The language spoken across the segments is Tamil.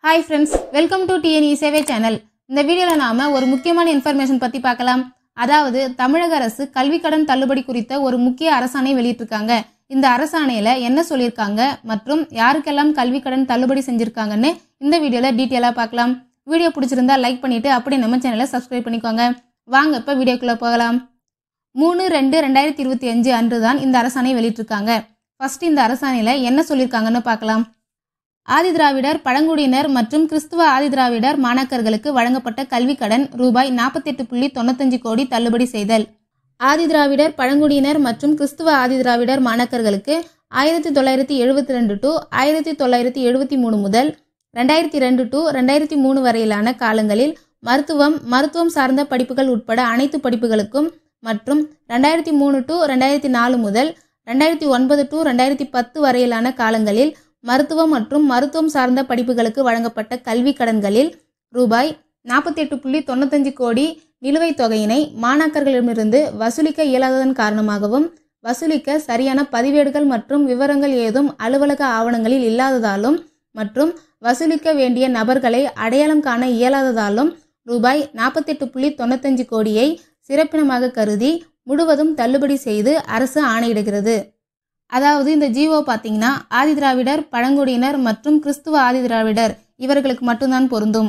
Hi friends, welcome to TNE சேவை சேனல். இந்த வீடியோல நாம ஒரு முக்கியமான இன்ஃபர்மேஷன் பத்தி பார்க்கலாம். அதாவது தமிழக அரசு கல்வி கடன் தள்ளுபடி குறித்த ஒரு முக்கிய அரசாணை வெளியிட்டிருக்காங்க. இந்த அரசாணையில என்ன சொல்லிருக்காங்க மற்றும் யாருக்கெல்லாம் கல்வி கடன் தள்ளுபடி செஞ்சிருக்காங்கன்னு இந்த வீடியோல டீடைலா பார்க்கலாம். வீடியோ பிடிச்சிருந்தா லைக் பண்ணிட்டு அப்படியே நம்ம சேனலை சப்ஸ்கிரைப் பண்ணிக்கோங்க. வாங்க இப்ப வீடியோக்குள்ள போகலாம். 3/2/2025 அன்றுதான் இந்த அரசாணை வெளியிட்டிருக்காங்க. ஃபர்ஸ்ட் இந்த அரசாணையில என்ன சொல்லிருக்காங்கன்னு பார்க்கலாம். ஆதிதிராவிடர் பழங்குடியினர் மற்றும் கிறிஸ்துவ ஆதிதிராவிடர் மாணாக்கர்களுக்கு வழங்கப்பட்ட கல்வி கடன் ரூபாய் 48.95 கோடி தள்ளுபடி செய்தல். ஆதிதிராவிடர் பழங்குடியினர் மற்றும் கிறிஸ்துவ ஆதிதிராவிடர் மாணாக்கர்களுக்கு 1972 to 1973 முதல் 2002 to 2003 வரையிலான காலங்களில் மருத்துவம் சார்ந்த படிப்புகள் உட்பட அனைத்து படிப்புகளுக்கும் மற்றும் 2003 to 2004 முதல் 2009 to 2010 வரையிலான காலங்களில் மருத்துவம் மற்றும் மருத்துவம் சார்ந்த படிப்புகளுக்கு வழங்கப்பட்ட கல்வி கடன்களில் ரூபாய் 48.95 கோடி நிலுவைத் தொகையினை மாணாக்கர்களிடமிருந்து வசூலிக்க இயலாததன் காரணமாகவும் வசூலிக்க சரியான பதிவேடுகள் மற்றும் விவரங்கள் ஏதும் அலுவலக ஆவணங்களில் இல்லாததாலும் மற்றும் வசூலிக்க வேண்டிய நபர்களை அடையாளம் காண இயலாததாலும் ரூபாய் 48.95 கோடியை சிறப்பினமாக கருதி முழுவதும் தள்ளுபடி செய்து அரசு ஆணையிடுகிறது. அதாவது இந்த ஜிஓ பார்த்தீங்கன்னா ஆதிதிராவிடர் பழங்குடியினர் மற்றும் கிறிஸ்துவ ஆதிதிராவிடர் இவர்களுக்கு மட்டும்தான் பொருந்தும்.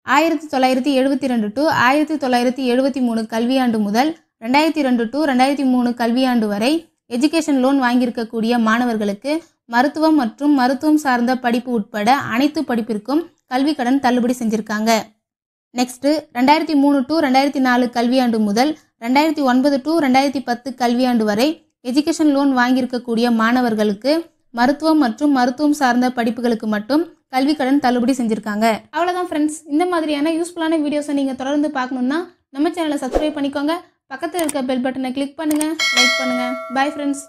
1972 to 1973 கல்வியாண்டு முதல் 2002 to 2003 கல்வியாண்டு வரை எஜுகேஷன் லோன் வாங்கியிருக்கக்கூடிய மாணவர்களுக்கு மருத்துவம் மற்றும் மருத்துவம் சார்ந்த படிப்பு உட்பட அனைத்து படிப்பிற்கும் கல்வி கடன் தள்ளுபடி செஞ்சிருக்காங்க. நெக்ஸ்ட் 2003 to 2004 கல்வியாண்டு முதல் 2009 to 2010 கல்வியாண்டு வரை எஜுகேஷன் லோன் வாங்கியிருக்கக்கூடிய மாணவர்களுக்கு மருத்துவம் மற்றும் மருத்துவம் சார்ந்த படிப்புகளுக்கு மட்டும் கல்வி கடன் தள்ளுபடி செஞ்சிருக்காங்க. அவ்வளவுதான் ஃப்ரெண்ட்ஸ். இந்த மாதிரியான யூஸ்ஃபுல்லான வீடியோஸை நீங்க தொடர்ந்து பார்க்கணும்னா நம்ம சேனலை சப்ஸ்கிரைப் பண்ணிக்கோங்க. பக்கத்தில் இருக்க பெல் பட்டனை கிளிக் பண்ணுங்க, லைக் பண்ணுங்க. Bye friends.